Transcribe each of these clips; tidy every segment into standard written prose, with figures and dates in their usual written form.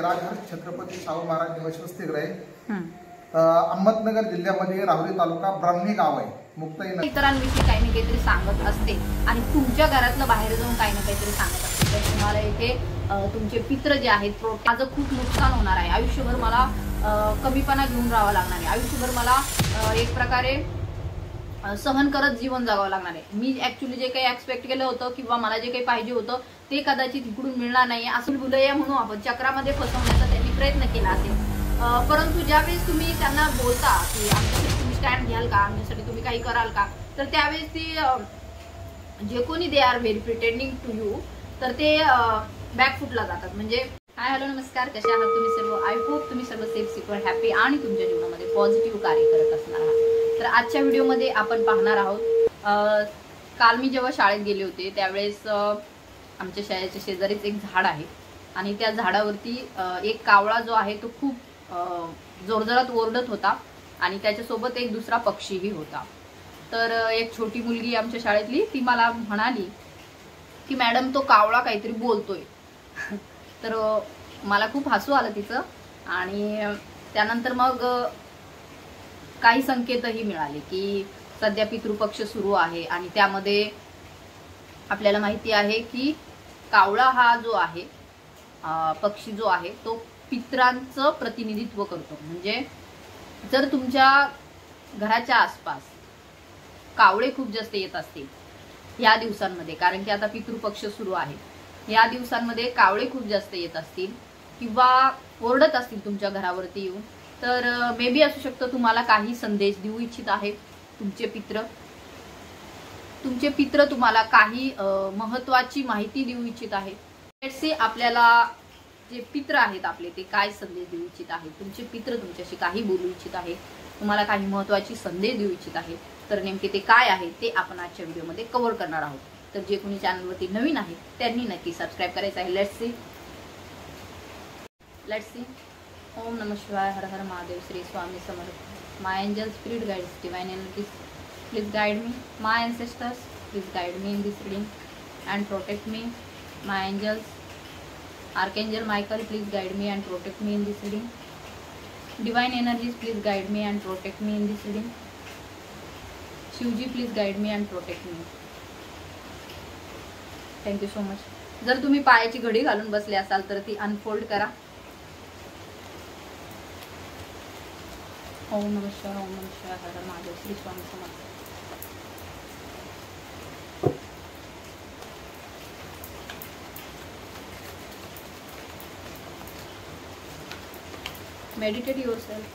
राजहर छत्रपती शाहू महाराज निवासस्थीगृह अहमदनगर जिल्ह्यामध्ये राहुरी तालुका ब्राह्मणी गाव आहे. मुक्ताई इतरांविषयी काही ना काहीतरी सांगत असते आणि तुमच्या घरातलं बाहेर जाऊन काही ना काहीतरी सांगत असते. तर तुम्हाला इथे तुमचे पित्र जे आहेत माझं खूप नुकसान होणार आहे, आयुष्यभर मला कमीपणा घेऊन राहावं लागणार आहे, आयुष्यभर मला एक प्रकारे सहन करत जीवन जगावं लागणार आहे. मी ऍक्च्युली जे काही एक्सपेक्ट केलं होतं किंवा मला जे काही पाहिजे होतं ते कदाचित इकडून मिळणार नाही. असं बुलया म्हणून आपण चक्रामध्ये फसवण्याचा त्यांनी प्रयत्न केला असेल. परंतु ज्यावेळेस तुम्ही त्यांना बोलता की आमच्यासाठी तुम्ही स्टँड घ्याल का, आमच्यासाठी तुम्ही काही कराल का, तर त्यावेळेस ती जे कोणी they are very pretending to you, तर ते बॅकफुटला जातात. म्हणजे हाय हॅलो नमस्कार, कशा आहात तुम्ही सर्व. आय होप तुम्ही सर्व सेफ सिक्युअर हॅपी आणि तुमच्या जीवनामध्ये पॉझिटिव्ह कार्य करत असणार आहात. तर आजच्या व्हिडिओमध्ये आपण पाहणार आहोत, काल मी जेव्हा शाळेत गेले होते त्यावेळेस आमच्या शाळेच्या शेजारीच एक झाड आहे आणि त्या झाडावरती एक कावळा जो आहे तो खूप जोरजोरात ओरडत होता आणि त्याच्यासोबत एक दुसरा पक्षीही होता. तर एक छोटी मुलगी आमच्या शाळेतली ती मला म्हणाली की मॅडम तो कावळा काहीतरी बोलतोय. तर मला खूप हसू आलं तिचं आणि त्यानंतर मग काही संकेतही मिळाले की सध्या पितृपक्ष सुरू आहे आणि त्यामध्ये आपल्याला माहिती आहे की कावळा हा जो आहे पक्षी जो आहे तो पितरांचं प्रतिनिधित्व करतो. म्हणजे जर तुमच्या घराच्या आसपास कावळे खूप जास्त येत असतील या दिवसांमध्ये, कारण की आता पितृपक्ष सुरू आहे, या दिवसांमध्ये कावळे खूप जास्त येत असतील किंवा ओरडत असतील तुमच्या घरावरती येऊन, तर मे बी असू शकतं तुम्हाला काही संदेश देऊ इच्छित आहे तुमचे पित्र तुम्हाला काही महत्वाची माहिती देऊ इच्छित आहे. लेट्स सी आपल्याला जे पित्र आहेत आपले ते काय संदेश देऊ इच्छित आहे. तुमचे पित्र तुमच्याशी काही बोलू इच्छित आहे, तुम्हाला काही महत्वाची संदेश देऊ इच्छित आहे, तर नेमके ते काय आहे ते आपण आजच्या व्हिडिओमध्ये कव्हर करणार आहोत. तर जे कोणी चॅनलवरती नवीन आहे त्यांनी नक्की सबस्क्राईब करायचं आहे. Let's see. ओम नमः शिवाय, हर हर Mahadev, Shri Swami Samarth. My angel spirit guides, divine energies, please guide me. My ancestors, please guide me in this reading and protect me. My angels, Archangel Michael, please guide me and protect me in this reading. Divine energies, please guide me and protect me in this reading. Shivji, please guide me and protect me. Thank you so much. जर तुम्ही पायाची घडी घालून बसले असाल तर ती unfold करा. ओम नमः शिवाय, ओम नमः शिवाय, हर हर महादेव, श्री स्वामी समर्थ. Meditate yourself.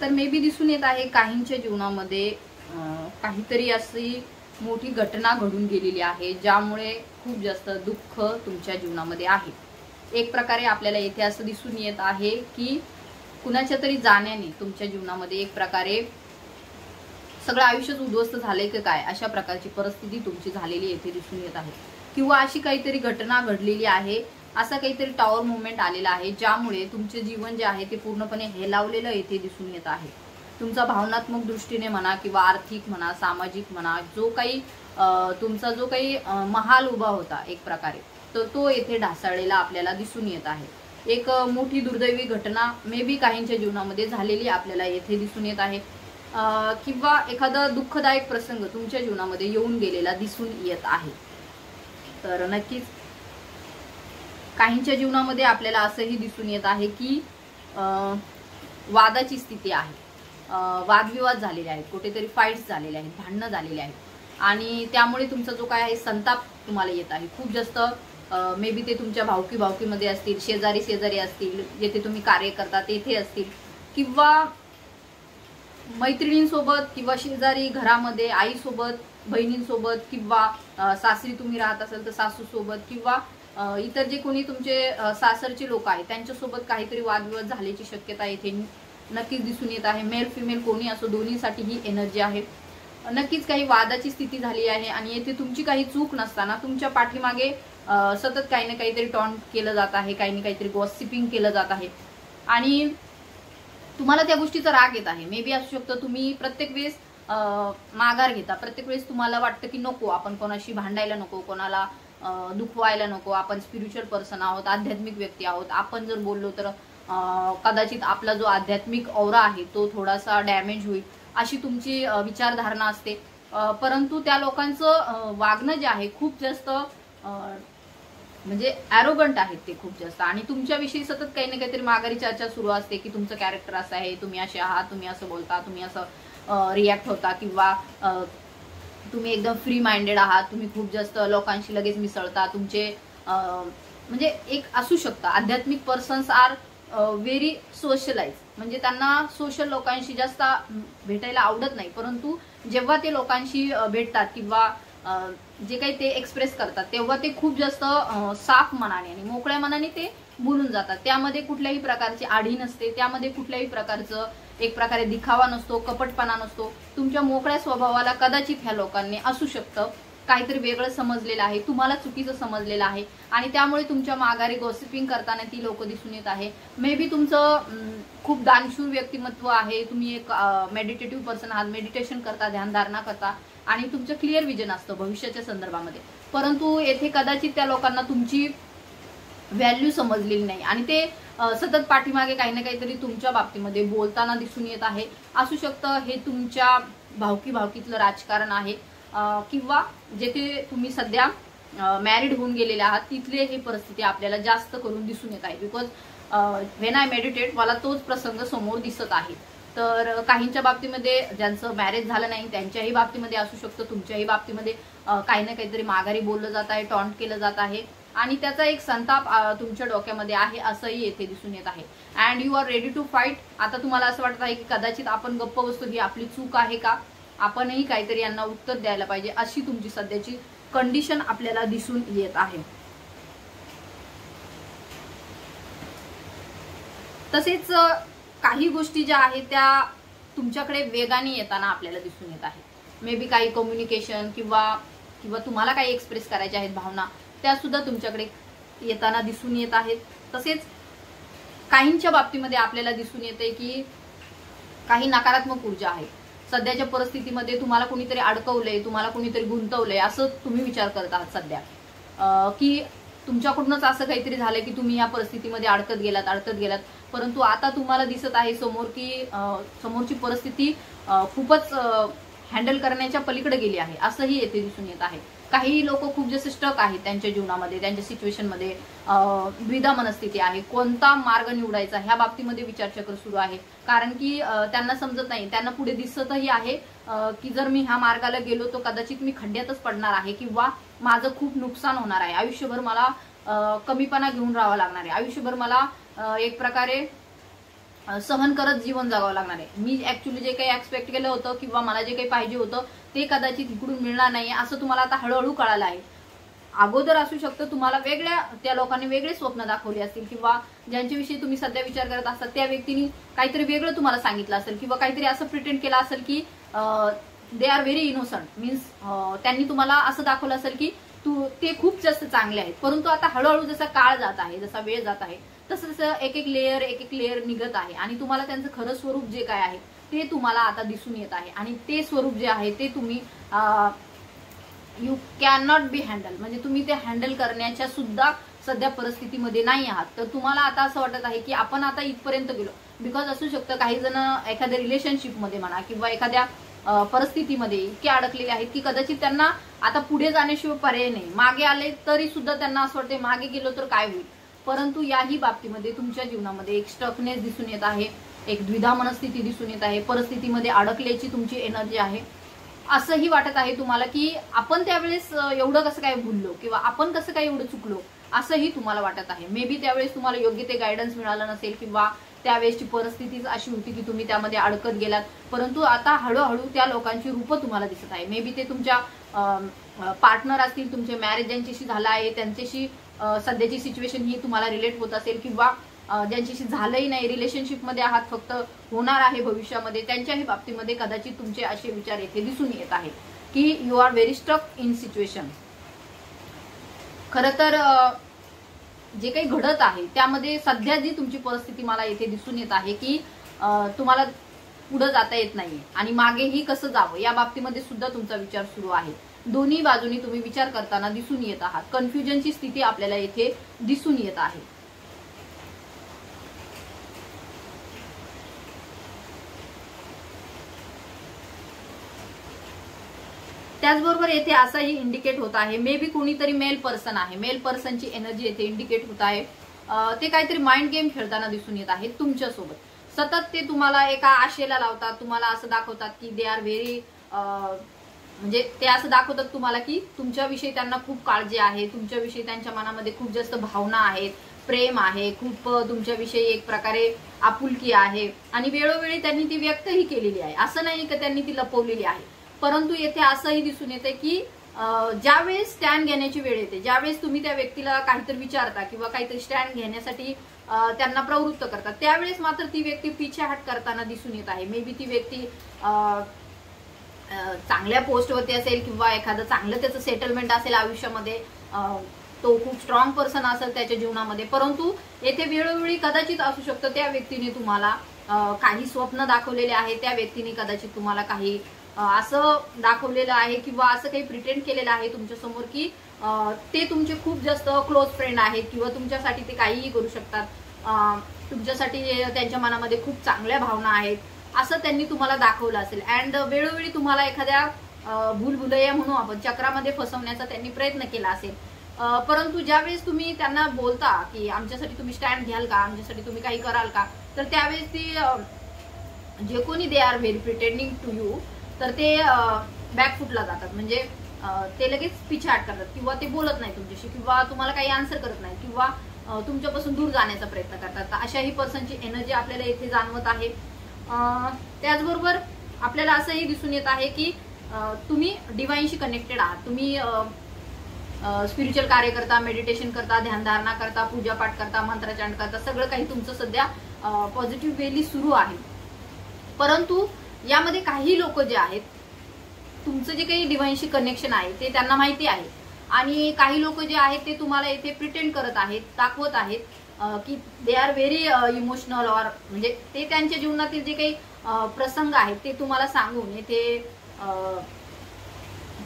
तर मे बी दिसून येत आहे काहींच्या जीवनामध्ये काहीतरी अशी मोठी घटना घडून गेलेली आहे ज्यामुळे खूप जास्त दुःख तुमच्या जीवनामध्ये आहे. एक प्रकारे आपल्याला येथे असं दिसून येत आहे की कुणाच्या तरी जाण्याने तुमच्या जीवनामध्ये एक प्रकारे सगळं आयुष्यच उद्ध्वस्त झालंय की काय अशा प्रकारची परिस्थिती तुमची झालेली येथे दिसून येत आहे. किंवा अशी काहीतरी घटना घडलेली आहे, असा काहीतरी टॉवर मुवमेंट आलेला आहे ज्यामुळे तुमचे जीवन जे आहे ते पूर्णपणे हेलावलेलं येथे दिसून येत आहे. तुमचा भावनात्मक दृष्टीने म्हणा किंवा आर्थिक म्हणा, सामाजिक म्हणा, जो काही तुमचा जो काही महाल उभा होता एक प्रकारे, तर तो येथे ढासळलेला आपल्याला दिसून येत आहे. एक मोठी दुर्दैवी घटना मे बी काहींच्या जीवनामध्ये झालेली आपल्याला येथे दिसून येत आहे किंवा एखादा दुःखदायक प्रसंग तुमच्या जीवनामध्ये येऊन गेलेला दिसून येत आहे. तर नक्कीच काहींच्या जीवनामध्ये आपल्याला असंही दिसून येत आहे की वादाची स्थिती आहे, वादविवाद झालेले आहेत, कुठेतरी फाईट्स झालेले आहेत, भांडणं झालेले आहेत आणि त्यामुळे तुमचा जो काय आहे संताप तुम्हाला येत आहे खूप जास्त. मे बी ते तुमच्या भावकीमध्ये असतील, शेजारी असतील, जेथे तुम्ही कार्य करता तेथे असतील किंवा मैत्रिणींसोबत किंवा शेजारी घरामध्ये आईसोबत बहिणींसोबत किंवा सासरी तुम्ही राहत असाल तर सासू सोबत किंवा इतर जे कोणी तुमचे सासरचे लोक आहेत त्यांच्यासोबत काहीतरी वादविवाद झाल्याची शक्यता येथे नक्कीच दिसून येत आहे. मेल फिमेल कोणी असो दोन्हीसाठी ही एनर्जी आहे. नक्कीच काही वादाची स्थिती झाली आहे आणि येथे तुमची काही चूक नसताना तुमच्या पाठीमागे सतत काही ना काहीतरी टॉन्ट केलं जात आहे, काही ना काहीतरी गॉसिपिंग केलं जात आहे आणि तुम्हाला त्या गोष्टीचा राग येत आहे. मे बी असू शकतं तुम्ही प्रत्येक वेळेस माघार घेता, प्रत्येक वेळेस तुम्हाला वाटतं की नको आपण कोणाशी भांडायला नको, कोणाला दुखवायला नको, आपण स्पिरिच्युअल पर्सन आहोत, आध्यात्मिक व्यक्ती आहोत, आपण जर बोललो तर कदाचित आपला जो आध्यात्मिक औरा आहे तो थोडासा डॅमेज होईल अशी तुमची विचारधारणा असते. परंतु त्या लोकांचं वागणं जे आहे खूप जास्त म्हणजे ॲरोगंट आहेत ते खूप जास्त आणि तुमच्याविषयी सतत काही ना काहीतरी माघारी चर्चा सुरू असते की तुमचं कॅरेक्टर असं आहे, तुम्ही असे आहात, तुम्ही असं बोलता, तुम्ही असं रिॲक्ट होता किंवा तुम्ही एकदम फ्री माइंडेड आहात, तुम्ही खूप जास्त लोकांशी लगेच मिसळता, तुमचे म्हणजे एक असू शकतं आध्यात्मिक पर्सन्स आर व्हेरी सोशलाइज, म्हणजे त्यांना सोशल लोकांशी जास्त भेटायला आवडत नाही, परंतु जेव्हा ते लोकांशी भेटतात किंवा जे काही ते एक्सप्रेस करतात तेव्हा ते खूप जास्त साफ मनाने आणि मोकळ्या मनाने ते बोलून जातात. त्यामध्ये कुठल्याही प्रकारची आढी नसते, त्यामध्ये कुठल्याही प्रकारचं एक प्रकारे दिखावा नसतो, कपटपणा नसतो. तुमच्या मोकळ्या स्वभावाला कदाचित ह्या लोकांनी असू शकतं काहीतरी वेगळं समजलेलं आहे, तुम्हाला चुकीचं समजलेलं आहे आणि त्यामुळे तुमच्या माघारी गॉसिपिंग करताना ती लोक दिसून येत आहे. मे बी तुमचं खूप दानशूर व्यक्तिमत्व आहे, तुम्ही एक मेडिटेटिव्ह पर्सन आहात, मेडिटेशन करता, ध्यानधारणा करता आणि तुमचं क्लिअर विजन असतं भविष्याच्या संदर्भामध्ये, परंतु येथे कदाचित त्या लोकांना तुमची व्हॅल्यू समजलेली नाही आणि ते सतत पाठीमागे काही ना काहीतरी तुमच्या बाबतीमध्ये बोलताना दिसून येत आहे. असू शकतं हे तुमच्या भावकीतलं राजकारण आहे किंवा जेथे तुम्ही सध्या मॅरिड होऊन गेलेले आहात तिथले ही परिस्थिती आपल्याला जास्त करून दिसून येत आहे. बिकॉज व्हेन आय मेडिटेट मला तोच प्रसंग समोर दिसत आहे. तर काहींच्या बाबतीमध्ये ज्यांचं मॅरेज झालं नाही त्यांच्याही बाबतीमध्ये असू शकतं, तुमच्याही बाबतीमध्ये काही ना काहीतरी माघारी बोललं जात आहे, टॉन्ट केलं जात आहे आणि त्याचा एक संताप तुमच्या डोक्यामध्ये आहे असंही येथे दिसून येत आहे. And you are ready to fight. आता तुम्हाला असं वाटत आहे की कदाचित आपण गप्प बसतो, ही आपली चूक आहे का, आपणही काहीतरी यांना उत्तर द्यायला पाहिजे, अशी तुमची सध्याची कंडिशन आपल्याला दिसून येत आहे. तसेच काही गोष्टी ज्या आहेत त्या तुमच्याकडे वेगाने येताना आपल्याला दिसून येत आहे. मे बी काही कम्युनिकेशन किंवा तुम्हाला काही एक्सप्रेस करायच्या आहेत भावना, त्या सुद्धा तुमच्याकडे येताना दिसून येत आहेत. तसेच काहींच्या बाबतीमध्ये आपल्याला दिसून येते की काही नकारात्मक ऊर्जा आहे. सध्याच्या परिस्थितीमध्ये तुम्हाला कोणीतरी अडकवलंय, तुम्हाला कोणीतरी गुंतवलंय असं तुम्ही विचार करत आहात सध्या, की तुमच्याकडूनच असं काहीतरी झालंय की तुम्ही या परिस्थितीमध्ये अडकत गेलात, परंतु आता तुम्हाला दिसत आहे समोर की समोरची परिस्थिती खूपच हँडल करण्याच्या पलीकडे गेली आहे असंही येथे दिसून येत आहे. काही लोक खूप जास्त स्टक आहेत त्यांच्या जीवनामध्ये, त्यांच्या सिच्युएशनमध्ये द्विधा मनस्थिती आहे, कोणता मार्ग निवडायचा ह्या बाबतीमध्ये विचारचक्र सुरू आहे. कारण की त्यांना समजत नाही, त्यांना पुढे दिसतही आहे की जर मी ह्या मार्गाला गेलो तर कदाचित मी खड्ड्यातच पडणार आहे किंवा माझं खूप नुकसान होणार आहे, आयुष्यभर मला कमीपणा घेऊन राहावं लागणार आहे, आयुष्यभर मला एक प्रकारे सहन करत जीवन जगावं लागणार आहे. मी ऍक्च्युली जे काही एक्सपेक्ट केलं होतं किंवा मला जे काही पाहिजे होतं ते कदाचित इकडून मिळणार नाही असं तुम्हाला आता हळूहळू कळालं आहे. अगोदर असू शकतं तुम्हाला त्या लोकांनी वेगळे स्वप्न दाखवले असतील किंवा ज्यांच्याविषयी तुम्ही सध्या विचार करत असतात त्या व्यक्तीने काहीतरी वेगळं तुम्हाला सांगितलं असेल किंवा काहीतरी असं प्रिटेंड केलं असेल की दे आर व्हेरी इनोसंट, मीन्स त्यांनी तुम्हाला असं दाखवलं असेल की ते खूप जास्त चांगले आहेत. परंतु आता हळूहळू जसा काळ जात आहे, जसा वेळ जात आहे तसं तसं एक एक लेअर निघत आहे आणि तुम्हाला त्यांचं खरं स्वरूप जे काय आहे ते तुम्हाला आता दिसून येत आहे आणि ते स्वरूप जे आहे ते तुम्ही you can not be handle, म्हणजे तुम्ही ते हँडल करण्याच्या सुद्धा सध्या परिस्थितीमध्ये नाही आहात. तर तुम्हाला आता असं वाटत आहे की आपण आता इथपर्यंत गेलो. बिकॉज असू शकतं काही जण एखाद्या रिलेशनशिपमध्ये म्हणा किंवा एखाद्या परिस्थितीमध्ये इतके अडकलेले आहेत की कदाचित त्यांना आता पुढे जाण्याशिवाय पर्याय नाही, मागे आले तरी सुद्धा त्यांना असं वाटतं मागे गेलो तर काय होईल. परंतु याही बाबतीमध्ये तुमच्या जीवनामध्ये एक स्टकनेस दिसून येत आहे, एक द्विधा मनस्थिती दिसून येत आहे, परिस्थितीमध्ये अडकल्याची तुमची एनर्जी आहे. असंही वाटत आहे तुम्हाला की आपण त्यावेळेस एवढं कसं काय भुललो किंवा आपण कसं काय एवढं चुकलो असंही तुम्हाला वाटत आहे. मे बी त्यावेळेस तुम्हाला योग्य ते गायडन्स मिळालं नसेल किंवा त्यावेळेसची परिस्थितीच अशी होती की तुम्ही त्यामध्ये अडकत गेलात, परंतु आता हळूहळू त्या लोकांची रूपं तुम्हाला दिसत आहे. मे बी ते तुमच्या पार्टनर असतील, तुमचे मॅरेज ज्यांच्याशी झालं आहे त्यांच्याशी सध्याची सिच्युएशन ही तुम्हाला रिलेट होत असेल, किंवा ज्यांच्याशी झालंही नाही, रिलेशनशिपमध्ये आहात, फक्त होणार आहे भविष्यामध्ये, त्यांच्याही बाबतीमध्ये कदाचित तुमचे असे विचार येथे दिसून येत आहेत की you are very stuck in situation. खरं तर जे काही घडत आहे त्यामध्ये सध्या जी तुमची परिस्थिती मला येथे दिसून येत आहे की तुम्हाला पुढे जाता येत नाही आणि मागेही कसं जावं या बाबतीमध्ये सुद्धा तुमचा विचार सुरू आहे. दोन्ही बाजूनी तुम्ही विचार करताना दिसून येत आहात. कन्फ्युजनची स्थिती आपल्याला येथे दिसून येत आहे. त्याचबरोबर येथे असंही इंडिकेट होत आहे, मे बी कोणीतरी मेल पर्सन आहे, मेल पर्सनची एनर्जी येथे इंडिकेट होत आहे. ते काहीतरी माइंड गेम खेळताना दिसून येत आहे तुमच्यासोबत. सतत ते तुम्हाला एका आशेला लावतात, तुम्हाला असं दाखवतात की दे आर व्हेरी, म्हणजे ते असं दाखवतात तुम्हाला की तुमच्याविषयी त्यांना खूप काळजी आहे, तुमच्याविषयी त्यांच्या मनामध्ये खूप जास्त भावना आहेत, प्रेम आहे, खूप तुमच्याविषयी एक प्रकारे आपुलकी आहे आणि वेळोवेळी त्यांनी ती व्यक्तही केलेली आहे. असं नाही की त्यांनी ती लपवलेली आहे, परंतु येथे असंही दिसून येते की ज्यावेळेस स्टँड घेण्याची वेळ येते, ज्यावेळेस तुम्ही त्या व्यक्तीला काहीतरी विचारता किंवा काहीतरी स्टँड घेण्यासाठी त्यांना प्रवृत्त करतात, त्यावेळेस मात्र ती व्यक्ती पिछेहाट करताना दिसून येत आहे. मे बी ती व्यक्ती चांगल्या पोस्टवरती असेल किंवा एखादं चांगलं त्याचं सेटलमेंट असेल आयुष्यामध्ये, तो खूप स्ट्रॉंग पर्सन असेल त्याच्या जीवनामध्ये, परंतु येथे वेळोवेळी कदाचित असू शकतं त्या व्यक्तीने तुम्हाला काही स्वप्न दाखवलेले आहे, त्या व्यक्तीने कदाचित तुम्हाला काही असं दाखवलेलं आहे किंवा असं काही प्रिटेंड केलेलं आहे तुमच्यासमोर की ते तुमचे खूप जास्त क्लोज फ्रेंड आहेत किंवा तुमच्यासाठी ते काहीही करू शकतात, तुमच्यासाठी त्यांच्या मनामध्ये खूप चांगल्या भावना आहेत, असं त्यांनी तुम्हाला दाखवलं असेल. अँड वेळोवेळी तुम्हाला एखाद्या भूलभुलैया म्हणून आपण चक्रामध्ये फसवण्याचा त्यांनी प्रयत्न केला असेल. परंतु ज्यावेळेस तुम्ही त्यांना बोलता की आमच्यासाठी तुम्ही स्टँड घ्याल का, आमच्यासाठी तुम्ही काही कराल का, तर त्यावेळेस ती जे कोणी they are very pretending to you, तर ते बॅकफुटला जातात, म्हणजे ते लगेच पिछेहाट करतात किंवा ते बोलत नाही तुमच्याशी किंवा तुम्हाला काही आन्सर करत नाही किंवा तुमच्यापासून दूर जाण्याचा प्रयत्न करतात. अशाही पर्सनची एनर्जी आपल्याला इथे जाणवत आहे. त्याचबरोबर आपल्याला असंही दिसून येत आहे की तुम्ही डिवाइनशी कनेक्टेड आहात, तुम्ही स्पिरिच्युअल कार्य करता, मेडिटेशन करता, ध्यानधारणा करता, पूजापाठ करता, मंत्रचांट करता, सगळं काही तुमचं सध्या पॉझिटिव्ह वेली सुरू आहे. परंतु यामध्ये काही लोक जे आहेत, तुमचं जे काही डिवाइनशी कनेक्शन आहे ते त्यांना माहिती आहे आणि काही लोक जे आहेत ते तुम्हाला इथे प्रिटेंड करत आहेत, दाखवत आहेत की दे आर व्हेरी इमोशनल, ऑर म्हणजे ते त्यांच्या जीवनातील जे काही प्रसंग आहेत ते तुम्हाला सांगून येथे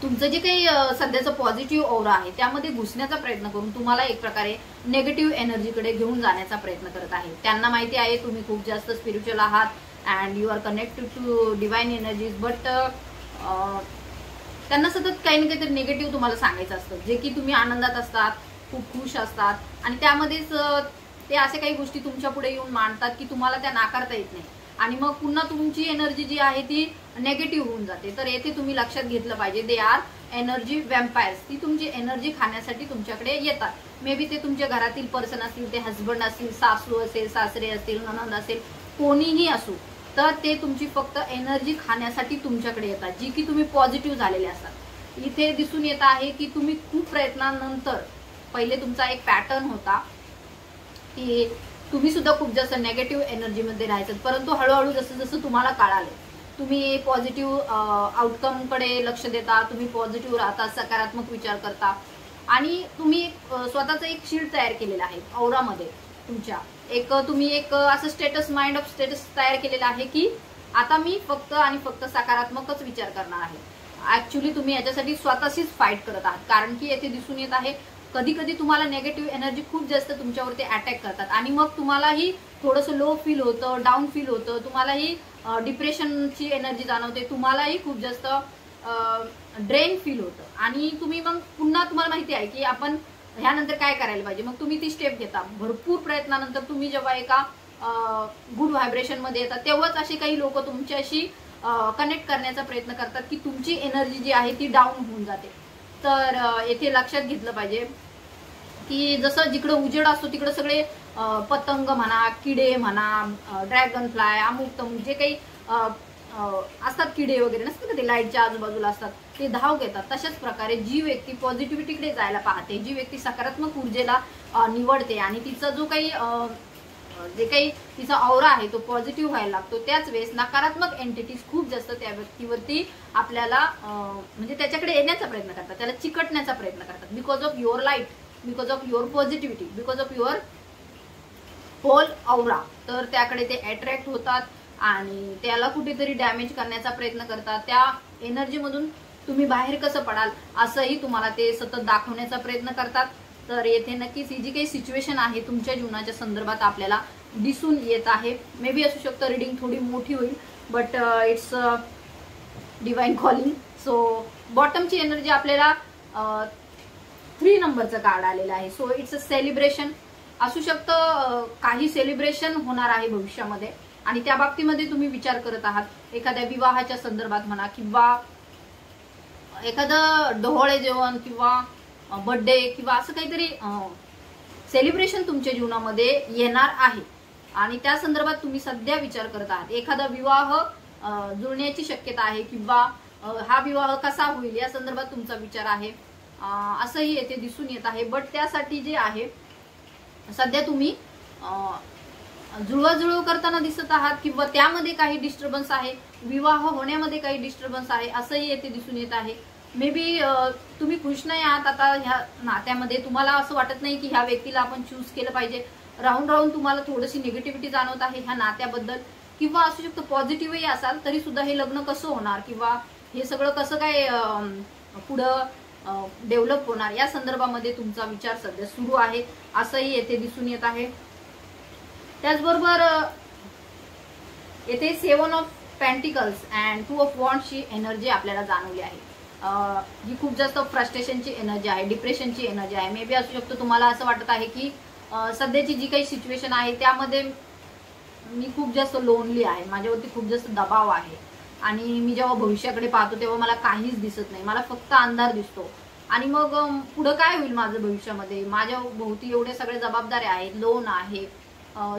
तुमचं जे काही सध्याचं पॉझिटिव्ह ओरा आहे त्यामध्ये घुसण्याचा प्रयत्न करून तुम्हाला एक प्रकारे नेगेटिव्ह एनर्जीकडे घेऊन जाण्याचा प्रयत्न करत आहे. त्यांना माहिती आहे तुम्ही खूप जास्त स्पिरिच्युअल आहात and you are connected to divine energies, but त्यांना सतत काही ना काहीतरी निगेटिव्ह तुम्हाला सांगायचं असतं, जे की तुम्ही आनंदात असतात, खूप खुश असतात आणि त्यामध्येच ते असे काही गोष्टी तुमच्या पुढे येऊन मांडतात की तुम्हाला त्या नाकारता येत नाही आणि मग पुन्हा तुमची एनर्जी जी आहे ती नेगेटिव्ह होऊन जाते. तर येथे तुम्ही लक्षात घेतलं पाहिजे, दे आर एनर्जी वॅम्पायर्स. ती तुमची एनर्जी खाण्यासाठी तुमच्याकडे येतात. मे बी ते तुमच्या घरातील पर्सन असतील, ते हजबंड असतील, सासू असेल, सासरे असतील, ननंद असेल, कोणीही असो, तर ते तुमची फक्त एनर्जी खाण्यासाठी तुमच्याकडे येतात, जी की तुम्ही पॉझिटिव्ह झालेले असतात. इथे दिसून येत आहे की तुम्ही खूप प्रयत्नानंतर, पहिले तुमचा एक पॅटर्न होता की तुम्ही सुद्धा खूप जास्त नेगेटिव्ह एनर्जीमध्ये राहायचं, परंतु हळूहळू जसं जसं तुम्हाला कळालं, तुम्ही पॉझिटिव्ह आउटकमकडे लक्ष देता, तुम्ही पॉझिटिव्ह राहता, सकारात्मक विचार करता आणि तुम्ही स्वतःचं एक शील्ड तयार केलेलं आहे औरामध्ये तुमच्या. तुम्ही एक असं स्टेटस, माइंड ऑफ स्टेटस तयार केलेलं आहे की आता मी फक्त आणि फक्त सकारात्मकच विचार करणार आहे. ऍक्च्युली तुम्ही याच्यासाठी स्वतःशीच फाईट करत आहात, कारण की येथे दिसून येत आहे कधी कधी तुम्हाला नेगेटिव्ह एनर्जी खूप जास्त तुमच्यावरती अटॅक करतात आणि मग तुम्हालाही थोडंसं लो फील होतं, डाऊन फील होतं, तुम्हालाही डिप्रेशनची एनर्जी जाणवते, तुम्हालाही खूप जास्त ड्रेन फील होतं आणि तुम्ही मग पुन्हा तुम्हाला माहिती आहे की आपण ह्यानंतर काय करायला पाहिजे, मग तुम्ही ती स्टेप घेता. भरपूर प्रयत्नानंतर तुम्ही जेव्हा एका गुड व्हायब्रेशन मध्ये येतात तेव्हाच असे काही लोक तुमच्याशी कनेक्ट करण्याचा प्रयत्न करतात की तुमची एनर्जी जी आहे ती डाऊन होऊन जाते. तर येथे लक्षात घेतलं पाहिजे की जसं जिकडे उजेड असतो तिकडे सगळे पतंग म्हणा, किडे म्हणा, ड्रॅगन फ्लाय, अमुक तमुक जे काही असतात किडे वगैरे नसतात का ते लाईटच्या आजूबाजूला असतात, ते धाव घेतात. तशाच प्रकारे जी व्यक्ती पॉझिटिव्हिटीकडे जायला पाहते, जी व्यक्ती सकारात्मक ऊर्जेला निवडते आणि तिचा जो काही जे काही तिचा ऑरा आहे तो पॉझिटिव्ह व्हायला लागतो, त्याच वेळेस नकारात्मक एंटिटीज खूप जास्त त्या व्यक्तीवरती आपल्याला म्हणजे त्याच्याकडे येण्याचा प्रयत्न करतात, त्याला चिकटण्याचा प्रयत्न करतात. Because of your light, because of your positivity, because of your whole aura, तर त्याकडे ते अट्रॅक्ट होतात आणि त्याला कुठेतरी डॅमेज करण्याचा प्रयत्न करतात. त्या एनर्जीमधून तुम्ही बाहेर कसं पडाल असंही तुम्हाला ते सतत दाखवण्याचा प्रयत्न करतात. तर येथे नक्कीच ही जी काही सिच्युएशन आहे तुमच्या जीवनाच्या संदर्भात आपल्याला दिसून येत आहे. मे बी असू शकतं रीडिंग थोडी मोठी होईल, but it's divine calling. So बॉटमची एनर्जी आपल्याला 3 नंबरचं कार्ड आलेलं आहे. So it's a celebration. असू शकतं काही सेलिब्रेशन होणार आहे भविष्यामध्ये आणि त्या बाबतीमध्ये तुम्ही विचार करत आहात एखाद्या विवाहाच्या संदर्भात म्हणा, किंवा एखादं ढोळे जेवण किंवा बर्थडे किंवा असं काहीतरी सेलिब्रेशन तुमच्या जीवनामध्ये येणार आहे आणि त्या संदर्भात तुम्ही सध्या विचार करत आहात. एखादा विवाह जुळण्याची शक्यता आहे किंवा हा विवाह कसा होईल या संदर्भात तुमचा विचार आहे असंही येथे दिसून येत आहे. बट त्यासाठी जे आहे सध्या तुम्ही जुळवाजुळव करताना दिसत आहात किंवा त्यामध्ये काही डिस्टर्बन्स आहे, विवाह होण्यामध्ये काही डिस्टर्बन्स आहे असंही येथे दिसून येत आहे. मे बी तुम्ही खुश नाही आहात आता ह्या नात्यामध्ये, तुम्हाला असं वाटत नाही की ह्या व्यक्तीला आपण चूज केलं पाहिजे. राहून राहून तुम्हाला थोडीशी निगेटिव्हिटी जाणवत आहे ह्या नात्याबद्दल, किंवा असू शकतं पॉझिटिव्हही असाल तरी सुद्धा हे लग्न कसं होणार किंवा हे सगळं कसं काय पुढं डेव्हलप होणार या संदर्भामध्ये तुमचा विचार सध्या सुरू आहे असंही येथे दिसून येत आहे. त्याचबरोबर येथे 7 ऑफ पेंटिकल्स अँड 2 ऑफ वॉन्ड्सची एनर्जी आपल्याला जाणवली आहे. ही खूप जास्त फ्रस्ट्रेशनची एनर्जी आहे, डिप्रेशनची एनर्जी आहे. मे बी असू शकतो तुम्हाला असं वाटत आहे की सध्याची जी काही सिच्युएशन आहे त्यामध्ये मी खूप जास्त लोनली आहे, माझ्यावरती खूप जास्त दबाव आहे आणि मी जेव्हा भविष्याकडे पाहतो तेव्हा मला काहीच दिसत नाही, मला फक्त अंधार दिसतो. आणि मग पुढं काय होईल माझं भविष्यामध्ये, माझ्या भोवती एवढे सगळे जबाबदारी आहेत, लोन आहे,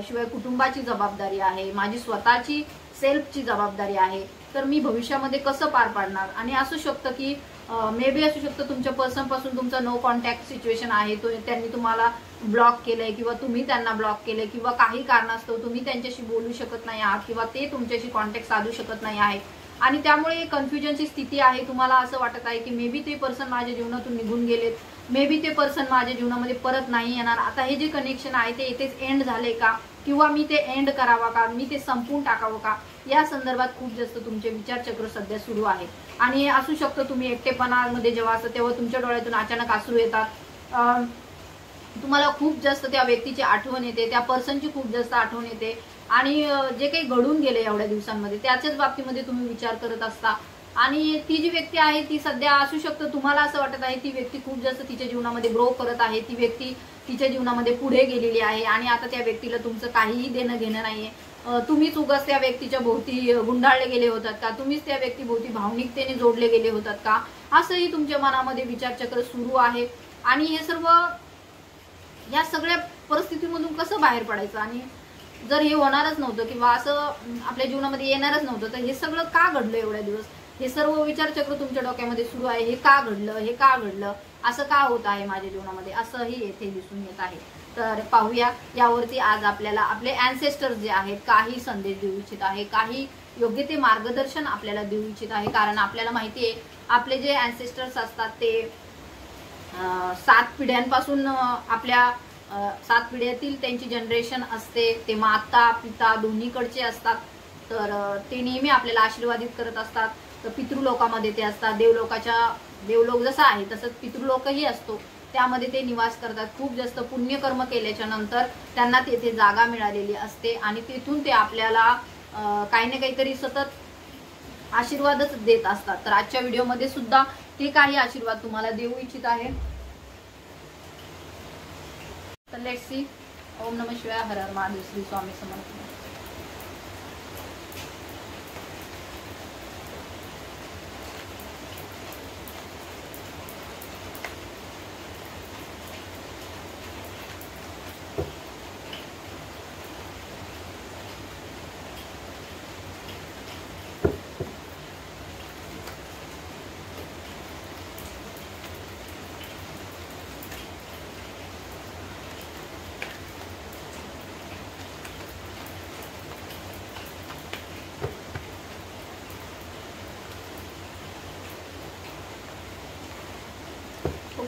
शिवाय कुटुंबाची जबाबदारी आहे, माझी स्वतःची सेल्फची जबाबदारी आहे, तर मी भविष्यामध्ये कसं पार पाडणार. आणि असू शकतं की मे बी असू शकतं तुमच्या पर्सन पासून तुमचा नो कॉन्टॅक्ट सिच्युएशन आहे, तो त्यांनी तुम्हाला ब्लॉक केलंय किंवा तुम्ही त्यांना ब्लॉक केलंय किंवा काही कारणास्तव तुम्ही त्यांच्याशी बोलू शकत नाही आहात किंवा ते तुमच्याशी कॉन्टॅक्ट साधू शकत नाही आहे आणि त्यामुळे कन्फ्युजनची स्थिती आहे. तुम्हाला असं वाटत आहे की मे बी ते पर्सन माझ्या जीवनातून निघून गेलेत, मे बी ते पर्सन माझ्या जीवनामध्ये परत नाही येणार, आता हे जे कनेक्शन आहे ते इथेच एंड झाले का किंवा मी ते एंड करावा का, मी ते संपून टाकावं का, या संदर्भात खूप जास्त तुमचे विचारचक्र सध्या सुरू आहे. आणि असू शकतं तुम्ही एकटेपणामध्ये जेव्हा असतं तेव्हा तुमच्या डोळ्यातून अचानक अश्रू येतात, तुम्हाला खूप जास्त त्या व्यक्तीची आठवण येते, त्या पर्सनची खूप जास्त आठवण येते आणि जे काही घडून गेले एवढ्या दिवसांमध्ये त्याच्याच बाबतीमध्ये तुम्ही विचार करत असता. आणि ती जी व्यक्ती आहे ती सध्या असू शकतं तुम्हाला असं वाटत आहे ती व्यक्ती खूप जास्त तिच्या जीवनामध्ये ग्रो करत आहे, ती व्यक्ती तिच्या जीवनामध्ये पुढे गेलेली आहे आणि आता त्या व्यक्तीला तुमचं काहीही देणं घेणं नाहीये. तुम्हीच उगाच त्या व्यक्तीच्या भोवती गुंडाळले गेले होतात का, तुम्हीच त्या व्यक्तीभोवती भावनिकतेने जोडले गेले होतात का, असंही तुमच्या मनामध्ये विचारचक्र सुरू आहे. आणि हे सर्व या सगळ्या परिस्थितीमधून कसं बाहेर पडायचं, आणि जर हे होणारच नव्हतं किंवा असं आपल्या जीवनामध्ये येणारच नव्हतं तर हे सगळं का घडलं एवढ्या दिवस, हे सर्व विचारचक्र तुमच्या डोक्यामध्ये सुरू आहे. हे का घडलं, हे का घडलं, असं का होत आहे माझ्या जीवनामध्ये, असंही येथे दिसून येत आहे. तर पाहूया यावरती आज आपल्याला आपले अँसेस्टर्स जे आहेत काही संदेश देऊ इच्छित आहे, काही योग्य ते मार्गदर्शन आपल्याला देऊ इच्छित आहे. कारण आपल्याला माहिती आहे आपले जे अँसेस्टर्स असतात ते 7 पिढ्यांपासून आपल्या 7 पिढ्यातील त्यांची जनरेशन असते, ते माता पिता दोन्हीकडचे असतात. तर ते नेहमी आपल्याला आशीर्वादित करत असतात. तर पितृलोकामध्ये ते असतात, देवलोक जसा आहे तसंच पितृलोकही असतो, त्यामध्ये ते निवास करतात. खूप जास्त पुण्यकर्म केल्याच्या नंतर त्यांना तेथे जागा मिळालेली असते आणि तिथून ते आपल्याला काही ना काहीतरी सतत आशीर्वादच देत असतात. तर आजच्या व्हिडिओमध्ये सुद्धा ते काही आशीर्वाद तुम्हाला देऊ इच्छित आहे. तर लेट्स सी. ओम नमः शिवाय, हर हर महादेव, श्री स्वामी समर्थ.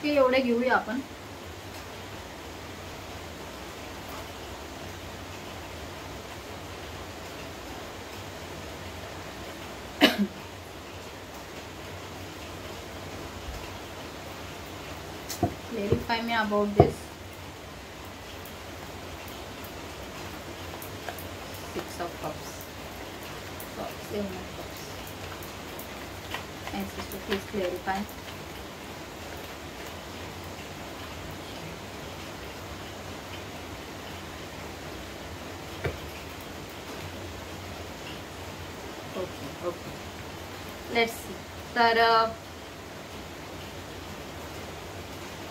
शक्य एवढे घेऊया आपण. Clarify me about this. 6 of cups. Sorry, 7 of cups. And sister, please clarify. Okay. Let's see. तर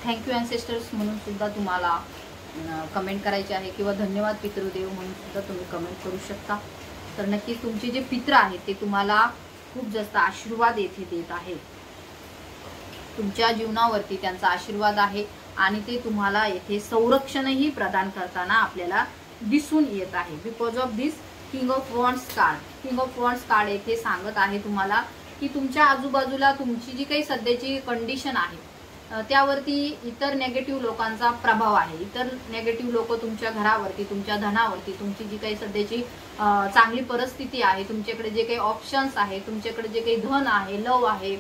थँक्यू अँसेस्टर्स म्हणून सुद्धा तुम्हाला कमेंट करायचे आहे किंवा धन्यवाद पितृदेव म्हणून सुद्धा तुम्ही कमेंट करू शकता. तर नक्कीच तुमचे जे पित्र आहेत ते तुम्हाला खूप जास्त आशीर्वाद येथे देत आहेत. तुमच्या जीवनावरती त्यांचा आशीर्वाद आहे आणि ते तुम्हाला येथे संरक्षणही प्रदान करताना आपल्याला दिसून येत आहे. Because of this king of wands card येथे सांगत आहे तुम्हाला की तुमच्या आजूबाजूला तुमची जी काही सध्याची कंडिशन आहे त्यावरती इतर नेगेटिव्ह लोकांचा प्रभाव आहे. इतर नेगेटिव्ह लोक तुमच्या घरावरती, तुमच्या धनावरती, तुमची जी काही सध्याची चांगली परिस्थिती आहे, तुमच्याकडे जे काही ऑप्शन्स आहे, तुमच्याकडे जे काही धन आहे, लव आहे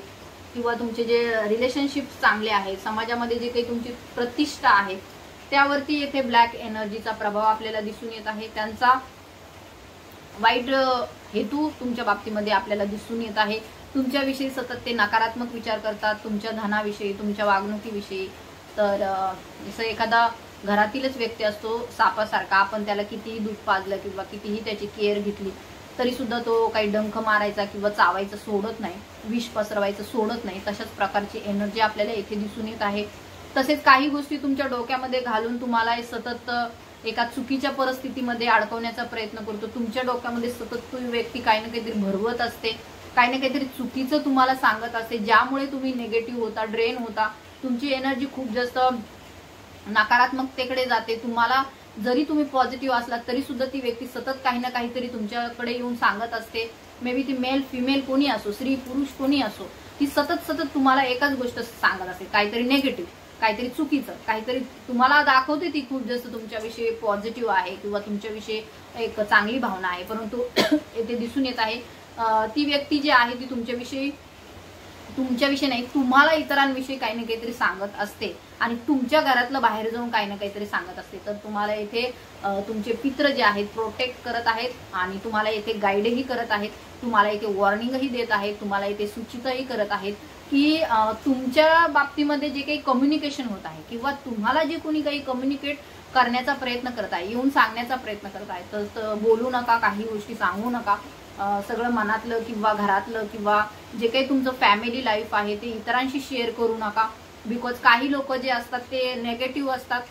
किंवा तुमचे जे रिलेशनशिप चांगले आहेत, समाजामध्ये जे काही तुमची प्रतिष्ठा आहे त्यावरती येथे ब्लॅक एनर्जीचा प्रभाव आपल्याला दिसून येत आहे. त्यांचा वाईट हेतू तुमच्या बाबतीमध्ये आपल्याला दिसून येत आहे. तुमच्याविषयी सतत ते नकारात्मक विचार करतात, तुमच्या धनाविषयी, तुमच्या वागणुकीविषयी. तर जसं एखादा घरातीलच व्यक्ती असतो सापासारखा, आपण त्याला कितीही दूध पाजलं किंवा कितीही त्याची केअर घेतली तरी सुद्धा तो काही डंख मारायचा किंवा चावायचं सोडत नाही, विष पसरवायचं सोडत नाही. तशाच प्रकारची एनर्जी आपल्याला येथे दिसून येत आहे. तसेच काही गोष्टी तुमच्या डोक्यामध्ये घालून तुम्हाला सतत एका चुकीच्या परिस्थितीमध्ये अडकवण्याचा प्रयत्न करतो. तुमच्या डोक्यामध्ये सतत तो व्यक्ती काही ना काहीतरी भरवत असते, काही ना काहीतरी चुकीचं तुम्हाला सांगत असते, ज्यामुळे तुम्ही निगेटिव्ह होता, ड्रेन होता. तुमची एनर्जी खूप जास्त नकारात्मकतेकडे जाते. तुम्हाला जरी तुम्ही पॉझिटिव्ह असलात तरी सुद्धा ती व्यक्ती सतत काही ना काहीतरी तुमच्याकडे येऊन सांगत असते. मे बी ती मेल फिमेल कोणी असो, स्त्री पुरुष कोणी असो, ती सतत तुम्हाला एकच गोष्ट सांगत असते, काहीतरी निगेटिव्ह, काहीतरी चुकीचं, काहीतरी तुम्हाला दाखवते ती खूप जास्त तुमच्याविषयी पॉझिटिव्ह आहे किंवा तुमच्याविषयी एक चांगली भावना आहे. परंतु येथे दिसून येत आहे ती व्यक्ती जी आहे ती तुमच्याविषयी नाही, तुम्हाला इतरांविषयी काही ना काहीतरी सांगत असते आणि तुमच्या घरातलं बाहेर जाऊन काही ना काहीतरी सांगत असते. तर तुम्हाला येथे तुमचे पित्र जे आहेत प्रोटेक्ट करत आहेत आणि तुम्हाला येथे गाईडही करत आहेत, तुम्हाला येथे वॉर्निंगही देत आहेत, तुम्हाला येथे सूचितही करत आहेत की तुमच्या बाबतीमध्ये जे काही कम्युनिकेशन होत आहे किंवा तुम्हाला जे कोणी काही कम्युनिकेट करण्याचा प्रयत्न करत आहे, येऊन सांगण्याचा प्रयत्न करत आहे, तर बोलू नका, काही गोष्टी सांगू नका. सगळं मनातलं किंवा घरातलं किंवा जे काही तुमचं फॅमिली लाईफ आहे ते इतरांशी शेअर करू नका. बिकॉज काही लोक जे असतात ते नेगेटिव्ह असतात.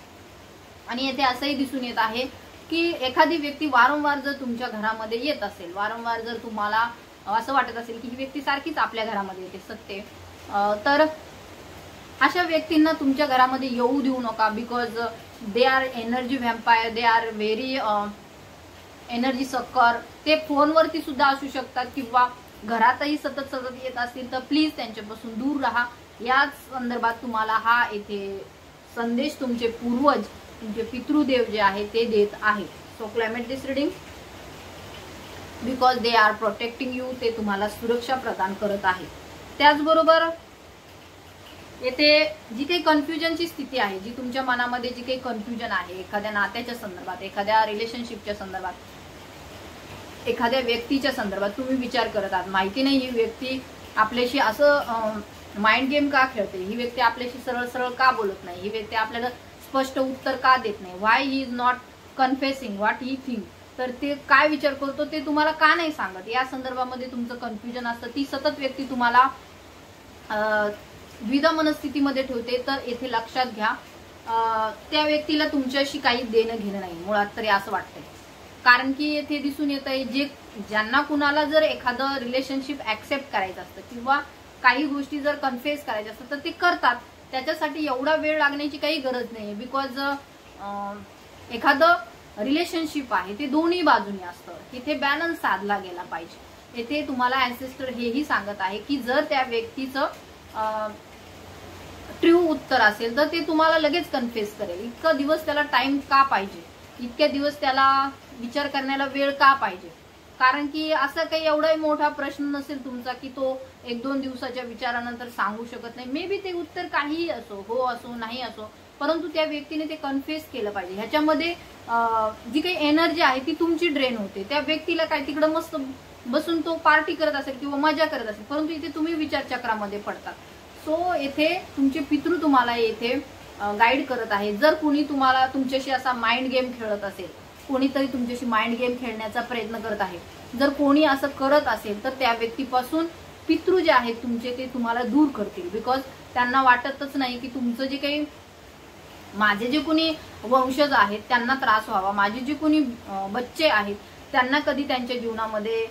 आणि येथे असंही दिसून येत आहे की एखादी व्यक्ती वारंवार जर तुमच्या घरामध्ये येत असेल, वारंवार जर तुम्हाला असं वाटत असेल की ही व्यक्ती सारखीच आपल्या घरामध्ये येते सत्य, तर अशा व्यक्तींना तुमच्या घरामध्ये येऊ देऊ नका. Because they are energy vampire, they are very energy सकर. ते फोनवरती सुद्धा असू शकतात किंवा घरातही सतत येत असतील तर प्लीज त्यांच्यापासून दूर राहा. याच संदर्भात तुम्हाला हा येथे संदेश तुमचे पूर्वज, तुमचे पितृदेव जे आहे ते देत आहेत. So climate this reading because they are protecting you. ते तुम्हाला सुरक्षा प्रदान करत आहेत. त्याचबरोबर येथे जी काही कन्फ्युजनची स्थिती आहे, जी तुमच्या मनामध्ये जी काही कन्फ्युजन आहे एखाद्या नात्याच्या संदर्भात, एखाद्या रिलेशनशिपच्या संदर्भात, एखाद्या व्यक्तीच्या संदर्भात तुम्ही विचार करत आहात, माहिती नाही ही व्यक्ती आपल्याशी असं माइंड गेम का खेळते, ही व्यक्ती आपल्याशी सरळ सरळ का बोलत नाही, ही व्यक्ती आपल्याला स्पष्ट उत्तर का देत नाही, why he is not confessing what he think. तर ते काय विचार करतो ते तुम्हाला का नाही सांगत, या संदर्भामध्ये तुमचं कन्फ्युजन असतं. ती सतत व्यक्ती तुम्हाला द्विधा मनस्थितीमध्ये ठेवते. तर येथे लक्षात घ्या त्या व्यक्तीला तुमच्याशी काही देणं घेणं नाही मुळात तरी असं वाटतंय. कारण की येथे दिसून येत आहे ज्यांना कुणाला जर एखादं रिलेशनशिप ऍक्सेप्ट करायचं असतं किंवा काही गोष्टी जर कन्फेस करायच्या असतात तर ते करतात. त्याच्यासाठी एवढा वेळ लागण्याची काही गरज नाही. बिकॉज एखादं रिलेशनशिप आहे ते दोन्ही बाजूनी असतं, तिथे बॅलन्स साधला गेला पाहिजे. येथे तुम्हाला ॲन्सेस्टर हेही सांगत आहे की जर त्या व्यक्तीचं ट्रू उत्तर असेल तर ते तुम्हाला लगेच कन्फेस करेल. इतका दिवस त्याला टाइम का पाहिजे, इतक्या दिवस त्याला विचार करण्याला वेळ का पाहिजे? कारण की असा काही एवढा मोठा प्रश्न नसेल तुमचा की तो 1-2 दिवसाच्या विचारानंतर सांगू शकत नाही. मे बी ते उत्तर काहीही असो, हो असो नाही असो, परंतु त्या व्यक्तीने ते कन्फेस केलं पाहिजे. ह्याच्यामध्ये जी काही एनर्जी आहे ती तुमची ड्रेन होते. त्या व्यक्तीला काय तिकडं मस्त बसून तो पार्टी करत असेल किंवा मजा करत असेल, परंतु इथे तुम्ही विचारचक्रामध्ये पडतात. सो येथे तुमचे पितृ तुम्हाला येथे गाईड करत आहे. जर कुणी तुम्हाला तुमच्याशी असा माइंड गेम खेळत असेल, कोणीतरी तुमच्याशी माइंड गेम खेळण्याचा प्रयत्न करत आहे, जर कोणी असं करत असेल तर त्या व्यक्तीपासून पितृ जे आहेत तुमचे ते तुम्हाला दूर करतील. बिकॉज त्यांना वाटतच नाही की तुमचं जे काही, माझे जे कोणी वंशज आहेत त्यांना त्रास व्हावा, माझे जे कोणी बच्चे आहेत त्यांना कधी त्यांच्या जीवनामध्ये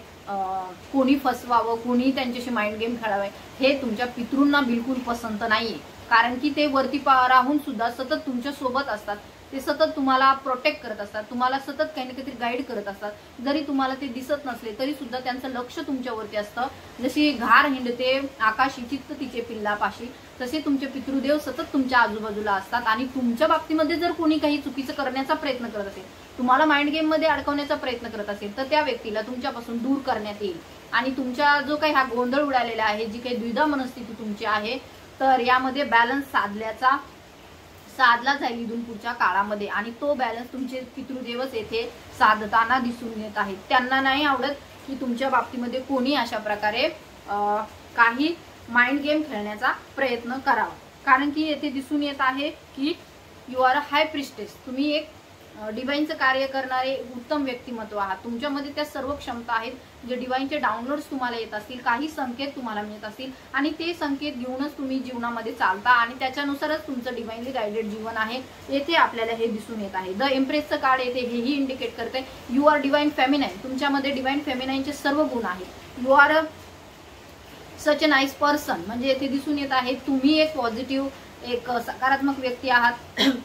कोणी फसवावं, कोणी त्यांच्याशी माइंड गेम खेळावे, हे तुमच्या पितृंना बिलकुल पसंत नाहीये. कारण की ते वरती राहून सुद्धा सतत तुमच्या सोबत असतात, ते सतत तुम्हाला प्रोटेक्ट करत असतात, तुम्हाला सतत काही ना काहीतरी गाईड करत असतात. जरी तुम्हाला ते दिसत नसले तरी सुद्धा त्यांचं लक्ष तुमच्यावरती असतं. जशी घार हिंडते आकाशी चित्त तिचे पिल्लापाशी, तसे तुमचे पितृदेव सतत तुमच्या आजूबाजूला असतात. आणि तुमच्या बाबतीमध्ये जर कोणी काही चुकीचं करण्याचा प्रयत्न करत असेल, तुम्हाला माइंड गेम मध्ये अडकवण्याचा प्रयत्न करत असेल, तर त्या व्यक्तीला तुमच्यापासून दूर करण्यात येईल. आणि तुमच्या जो काही हा गोंधळ उडालेला आहे, जी काही द्विधा मनस्थिती तुमची आहे, तर यामध्ये बॅलन्स साधला जाईल इथून पुढच्या काळामध्ये. आणि तो बॅलन्स तुमचे पितृदेवच येथे साधताना दिसून येत आहेत. त्यांना नाही आवडत की तुमच्या बाबतीमध्ये कोणी अशा प्रकारे काही माइंड गेम खेळण्याचा प्रयत्न करावा. कारण की येथे दिसून येत आहे की you are a high priestess, तुम्ही एक डिवाइनचं कार्य करणारे उत्तम व्यक्तिमत्व आहात. तुमच्यामध्ये त्या सर्व क्षमता आहेत, जे डिवाइनचे डाउनलोड्स तुम्हाला येत असतील, काही संकेत तुम्हाला मिळत असतील, आणि ते संकेत घेऊनच तुम्ही जीवनामध्ये चालता आणि त्याच्यानुसारच तुमचं डिवाइनली गाइडेड जीवन आहे. येथे आपल्याला हे दिसून येत आहे. द एम्प्रेसचं कार्ड येथे हेही इंडिकेट करते यू आर डिवाइन फेमिनाईन. तुमच्यामध्ये डिवाइन फेमिनाईनचे सर्व गुण आहेत. You R such a nice person, म्हणजे येथे दिसून येत आहे तुम्ही एक पॉझिटिव्ह, एक सकारात्मक व्यक्ती आहात.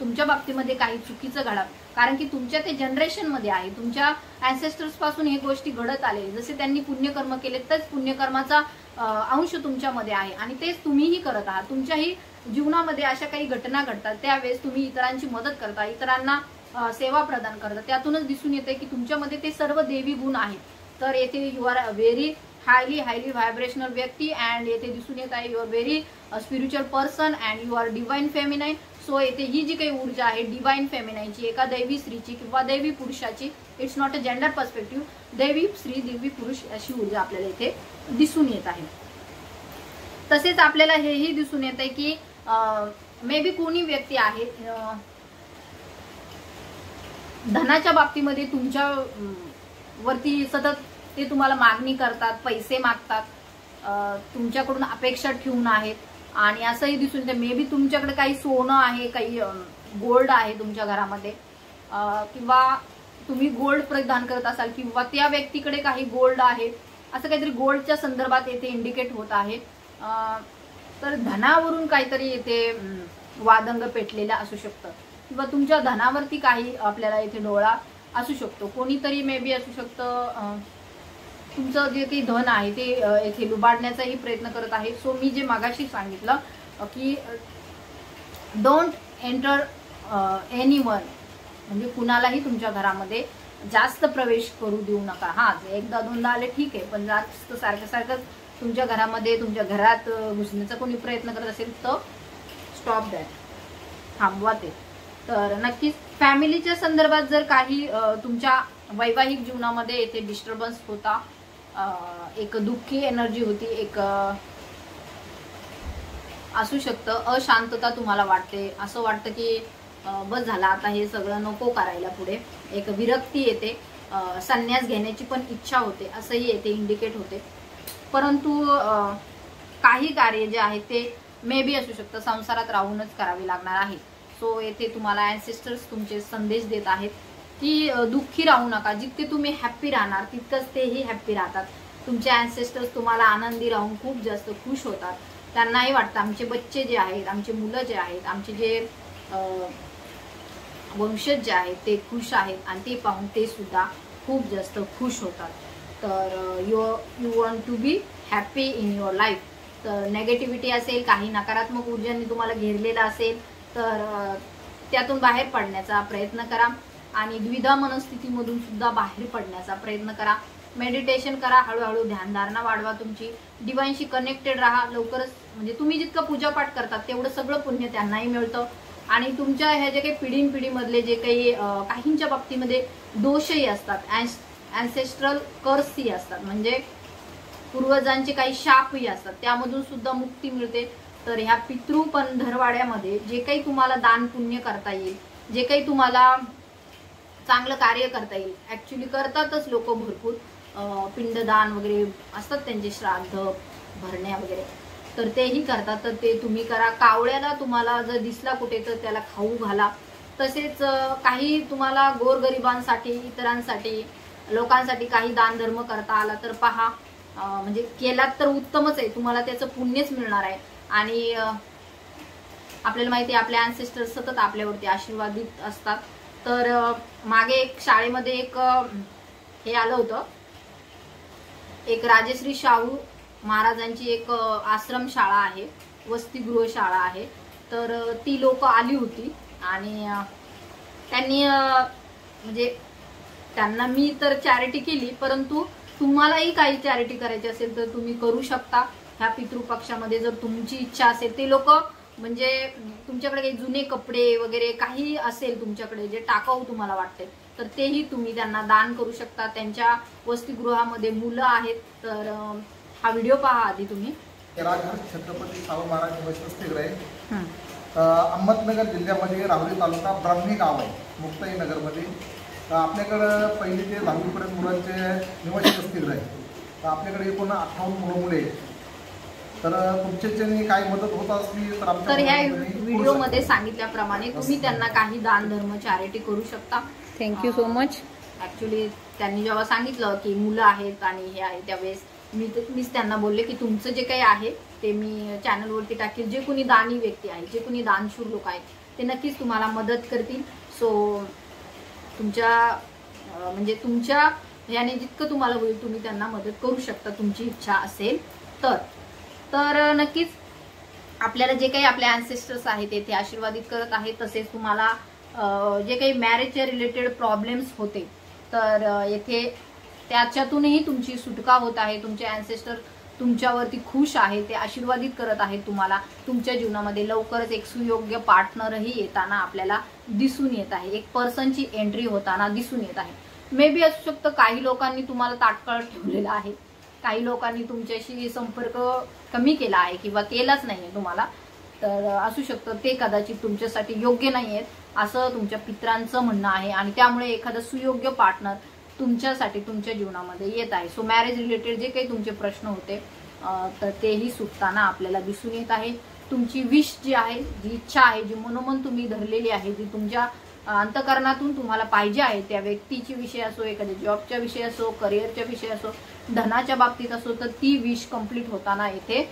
तुमच्या बाबतीमध्ये काही चुकीचं घडत, कारण की तुमच्या ते जनरेशन मध्ये आहे, तुमच्या अँसेस्टर्स पासून हे गोष्टी घडत आले. जसे त्यांनी पुण्यकर्म केले तच पुण्यकर्माचा अंश तुमच्यामध्ये आहे आणि तेच तुम्हीही करत आहात. तुमच्याही जीवनामध्ये अशा काही घटना घडतात, त्यावेळेस तुम्ही इतरांची मदत करता, इतरांना सेवा प्रदान करता. त्यातूनच दिसून येते की तुमच्यामध्ये ते सर्व देवी गुण आहेत. तर येथे you are a very highly vibrational व्यक्ती, अँड येथे दिसून येत आहे you are very spiritual person and you are divine feminine. So येथे ही जी काही ऊर्जा आहे डिवाइन फेमिनाईनची, एका दैवी स्त्रीची किंवा दैवी पुरुषाची, it's not a gender perspective, दैवी स्त्री देवी पुरुष अशी ऊर्जा आपल्याला इथे दिसून येत आहे. तसेच आपल्याला हेही दिसून येत आहे की मे बी कोणी व्यक्ती आहे धनाच्या बाबतीमध्ये तुमच्या वरती सतत ते तुम्हाला मागणी करतात, पैसे मागतात, तुमच्याकडून अपेक्षा ठेवून आहेत. आणि असंही दिसून येतं मे बी तुमच्याकडे काही सोनं आहे, काही गोल्ड आहे तुमच्या घरामध्ये, किंवा तुम्ही गोल्ड परिधान करत असाल किंवा त्या व्यक्तीकडे काही गोल्ड आहे, असं काहीतरी गोल्डच्या संदर्भात येथे इंडिकेट होत आहे. तर धनावरून काहीतरी येथे वादंग पेटलेला असू शकतं किंवा तुमच्या धनावरती काही आपल्याला येथे डोळा असू शकतो. कोणीतरी मे बी असू शकतं तुमचं जे काही धन आहे ते येथे लुबाडण्याचाही प्रयत्न करत आहे. सो मी जे मागाशी सांगितलं की डोंट एंटर एनीवन, म्हणजे कुणालाही तुमच्या घरामध्ये जास्त प्रवेश करू देऊ नका. हा, एकदा दोनदा आले ठीक आहे, पण जास्त सारखं तुमच्या घरामध्ये तुमच्या घरात घुसण्याचा कोणी प्रयत्न करत असेल तर स्टॉप दॅट, थांबवा ते. तर नक्कीच फॅमिलीच्या संदर्भात जर काही तुमच्या वैवाहिक जीवनामध्ये येथे डिस्टर्बन्स होता, एक दुःखी एनर्जी होती, एक असू शकतं अशांतता तुम्हाला वाटते, असं वाटतं की बस झाला आता हे सगळं नको करायला पुढे, एक विरक्ती येते, संन्यास घेण्याची पण इच्छा होते, असंही येथे इंडिकेट होते. परंतु काही कार्य जे आहे ते मे बी असू शकतं संसारात राहूनच करावे लागणार आहे. सो येथे तुम्हाला अँसेस्टर्स तुमचे संदेश देत आहेत की दुःखी राहू नका. जितके तुम्ही हॅप्पी राहणार तितकंच तेही हॅप्पी राहतात. तुमचे अँसेस्टर्स तुम्हाला आनंदी राहून खूप जास्त खुश होतात. त्यांनाही वाटतं आमचे बच्चे जे आहेत, आमचे मुलं जे आहेत, आमचे जे वंशज जे आहेत ते खुश आहेत आणि ते पाहून ते सुद्धा खूप जास्त खुश होतात. तर you want to be happy in your life. तर नेगेटिव्हिटी असेल, काही नकारात्मक ऊर्जांनी तुम्हाला घेरलेला असेल तर त्यातून बाहेर पडण्याचा प्रयत्न करा आणि द्विधा मनस्थितीमधून सुद्धा बाहेर पडण्याचा प्रयत्न करा. मेडिटेशन करा, हळूहळू ध्यानधारणा वाढवा, तुमची डिवाइनशी कनेक्टेड राहा. लवकरच म्हणजे तुम्ही जितकं पूजापाठ करतात तेवढं सगळं पुण्य त्यांनाही मिळतं. आणि तुमच्या ह्या जे काही पिढीमधले जे काही काहींच्या बाबतीमध्ये दोषही असतात, ॲन्सेस्ट्रल कर्सही असतात, म्हणजे पूर्वजांचे काही शापही असतात, त्यामधून सुद्धा मुक्ती मिळते. तर ह्या पितृ पंधरवाड्यामध्ये जे काही तुम्हाला दान पुण्य करता येईल, जे काही तुम्हाला चांगलं कार्य करता येईल, ऍक्च्युली करतातच लोक भरपूर पिंडदान वगैरे असतात त्यांचे, श्राद्ध भरण्या वगैरे, तर तेही करतात. तर ते तुम्ही करा. कावळ्याला तुम्हाला जर दिसला कुठे तर त्याला खाऊ घाला. तसेच काही तुम्हाला गोरगरिबांसाठी, इतरांसाठी, लोकांसाठी काही दान धर्म करता आला तर पहा, म्हणजे केलात तर उत्तमच आहे, तुम्हाला त्याचं पुण्यच मिळणार आहे. आणि आपल्याला माहिती आहे आपले ॲन्सेस्टर सतत आपल्यावरती आशीर्वादित असतात. तर मागे एक शाळेमध्ये एक हे आलं होतं, एक राजश्री शाहू महाराजांची एक आश्रम शाळा आहे, वसतिगृह शाळा आहे. तर ती लोक आली होती आणि त्यांनी म्हणजे त्यांना मी तर चॅरिटी केली, परंतु तुम्हालाही काही चॅरिटी करायची असेल तर तुम्ही करू शकता. ह्या पितृपक्षामध्ये जर तुमची इच्छा असेल, ते लोक म्हणजे तुमच्याकडे काही जुने कपडे वगैरे काही असेल तुमच्याकडे जे टाकाऊ तुम्हाला वाटते तर तेही तुम्ही त्यांना दान करू शकता. त्यांच्या वसतिगृहामध्ये मुलं आहेत. तर हा व्हिडिओ पहा आधी तुम्ही. राजहर छत्रपती शाहू महाराज वसतिगृह आहे, अहमदनगर जिल्ह्यामध्ये राहुरी तालुका ब्राह्मणी गाव आहे, मुक्ताई नगरमध्ये. आपल्याकडं पहिली ते 10वी पर्यंत मुलांचे निवासी वसतिगृह आहे. तर आपल्याकडे एकूण 58 मुलं मुले आहेत. तर तुमच्याच्यानी काही मदत होत असली तर ह्या व्हिडिओमध्ये सांगितल्याप्रमाणे तुम्ही त्यांना काही दान धर्म चॅरिटी करू शकता. Thank you so much. ऍक्च्युली त्यांनी जेव्हा सांगितलं की मुलं आहेत आणि हे आहे, त्यावेळेस मीच त्यांना बोलले की तुमचं जे काही आहे ते मी चॅनलवरती टाकेल. जे कोणी दानी व्यक्ती आहे, जे कोणी दानशूर लोक आहेत ते नक्कीच तुम्हाला मदत करतील. सो तुमच्या म्हणजे तुमच्या याने जितकं तुम्हाला होईल तुम्ही त्यांना मदत करू शकता, तुमची इच्छा असेल तर. तर नक्कीच आपल्याला जे काही आपले ॲन्सेस्टर्स आहेत ते आशीर्वादित करत आहेत. तसेच तुम्हाला जे काही मॅरेजच्या रिलेटेड प्रॉब्लेम्स होते तर येथे त्याच्यातूनही तुमची सुटका होत आहे. तुमचे ॲन्सेस्टर तुमच्यावरती खुश आहे, ते आशीर्वादित करत आहेत तुम्हाला. तुमच्या जीवनामध्ये लवकरच एक सुयोग्य पार्टनरही येताना आपल्याला दिसून येत आहे, एक पर्सनची एंट्री होताना दिसून येत आहे. मे बी असू शकतं काही लोकांनी तुम्हाला ताटकळत ठेवलेला आहे, काही लोकांनी तुमच्याशी संपर्क कमी केला आहे किंवा केलाच नाहीये तुम्हाला. तर असू शकतं ते कदाचित तुमच्यासाठी योग्य नाहीयेत असं तुमच्या पित्रांचं म्हणणं आहे आणि त्यामुळे एखादा सुयोग्य पार्टनर तुमच्यासाठी तुमच्या जीवनामध्ये येत आहे. सो मॅरेज रिलेटेड जे काही तुमचे प्रश्न होते तर तेही सुटताना आपल्याला दिसून येत आहे. तुमची विश जी आहे, जी इच्छा आहे, जी मनोमन तुम्ही धरलेली आहे, जी तुमच्या अंतकरणातून तुम्हाला पाहिजे आहे, त्या व्यक्तीची विषय असो, एखाद्या जॉबच्या विषय असो, करिअरच्या विषय असो, धनाच्या बाबतीत असो, तर ती विश कंप्लीट होताना येथे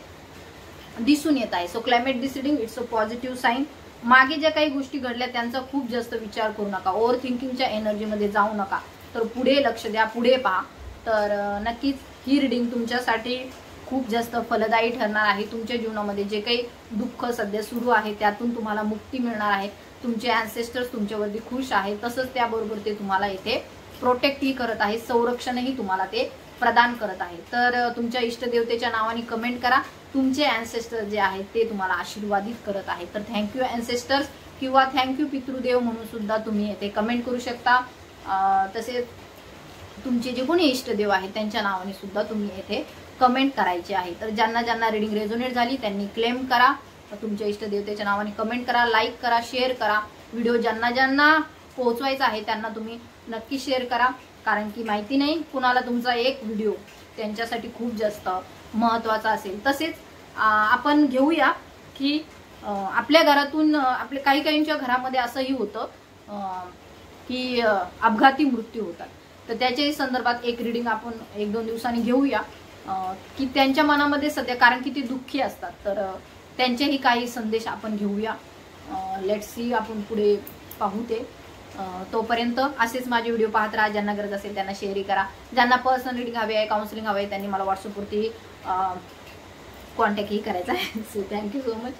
दिसून येत आहे. So climate deciding it's a positive sign. मागे ज्या काही गोष्टी घडल्या त्यांचा खूप जास्त विचार करू नका, ओव्हर थिंकिंगच्या एनर्जीमध्ये जाऊ नका, तर पुढे लक्ष द्या, पुढे पहा. तर नक्कीच ही रिडिंग तुमच्यासाठी खूप जास्त फलदायी ठरणार आहे. तुमच्या जीवनामध्ये जे काही दुःख सध्या सुरू आहे त्यातून तुम्हाला मुक्ती मिळणार आहे. तुमचे ॲन्सेस्टर्स तुमच्यावरती खुश आहेत, तसंच त्याबरोबर ते तुम्हाला इथे प्रोटेक्टही करत आहे, संरक्षणही तुम्हाला ते प्रदान करत आहे. तर तुमच्या इष्टदेवतेच्या नावाने कमेंट करा, तुमचे ॲन्सेस्टर जे आहेत ते तुम्हाला आशीर्वादित करत आहेत. तर थँक्यू ॲन्सेस्टर्स किंवा थँक्यू पितृदेव म्हणून सुद्धा तुम्ही इथे कमेंट करू शकता. तसेच तुमचे जे कोणी इष्टदेव आहेत त्यांच्या नावाने सुद्धा तुम्ही इथे कमेंट करायचे आहे. तर ज्यांना ज्यांना रिडिंग रेझोनेट झाली त्यांनी क्लेम करा, तुमच्या इष्टदेवतेच्या नावाने कमेंट करा, लाईक करा, शेअर करा. व्हिडिओ ज्यांना ज्यांना पोहोचवायचा आहे त्यांना तुम्ही नक्की शेअर करा, कारण की माहिती नाही कुणाला तुमचा एक व्हिडिओ त्यांच्यासाठी खूप जास्त महत्त्वाचा असेल. तसेच आपण घेऊया की आपल्या घरातून आपल्या काही काहींच्या घरामध्ये असंही होतं की अपघाती मृत्यू होतात. तर त्याच्याही संदर्भात एक रिडिंग आपण 1-2 दिवसांनी घेऊया की त्यांच्या मनामध्ये सध्या, कारण की ते दुःखी असतात, तर त्यांचेही काही संदेश आपण घेऊया. लेट्स सी, आपण पुढे पाहू ते. तोपर्यंत असेच माझे व्हिडिओ पाहत राहा. ज्यांना गरज असेल त्यांना शेअर करा. ज्यांना पर्सनल रिडिंग हवी आहे, काउन्सिलिंग हवी आहे, त्यांनी मला व्हॉट्सअपवरती कॉन्टॅक्टही करायचा आहे. So thank you so much.